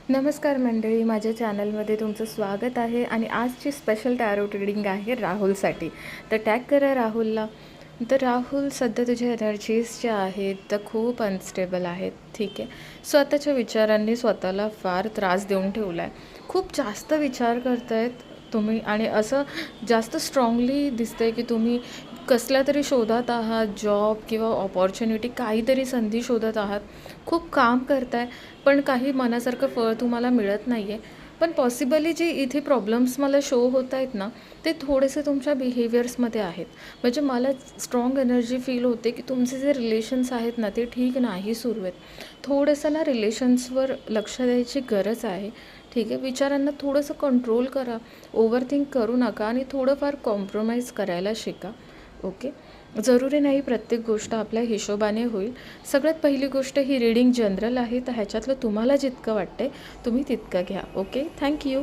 नमस्कार मंडळी, माझ्या चॅनलमध्ये तुमचं स्वागत आहे. आणि आजची स्पेशल टॅरोट रीडिंग आहे राहुलसाठी. तर टॅग करा राहुलला. तर राहुल, सध्या तुझ्या एनर्जीज ज्या आहेत त्या खूप अनस्टेबल आहेत. ठीक आहे, स्वतःच्या विचारांनी स्वतःला फार त्रास देऊन ठेवला आहे. खूप जास्त विचार करतायत तुम्ही आणि असं जास्त स्ट्रॉंगली दिसतंय की तुम्ही कसल्या तरी शोधात आहात, जॉब किंवा ऑपॉर्च्युनिटी, काहीतरी संधी शोधत आहात. खूप काम करताय पण काही मनासारखं फळ तुम्हाला मिळत नाही आहे. पण पॉसिबली जे इथे प्रॉब्लेम्स मला शो होत आहेत ना, ते थोडेसे तुमच्या बिहेवियर्समध्ये आहेत. म्हणजे मला स्ट्रॉंग एनर्जी फील होते की तुमचे जे रिलेशन्स आहेत ना ते ठीक नाही सुरू आहेत. थोडंसं ना रिलेशन्सवर लक्ष द्यायची गरज आहे. ठीक आहे, विचारांना थोडंसं कंट्रोल करा, ओव्हरथिंक करू नका आणि थोडंफार कॉम्प्रोमाइज करायला शिका. ओके, जरुरी नाही प्रत्येक गोष्ट आपल्या हिशोबाने होईल. सगळ्यात पहिली गोष्ट, ही रीडिंग जनरल आहे, तर ह्याच्यातलं तुम्हाला जितकं वाटतं तुम्ही तितकं घ्या. Okay, thank you.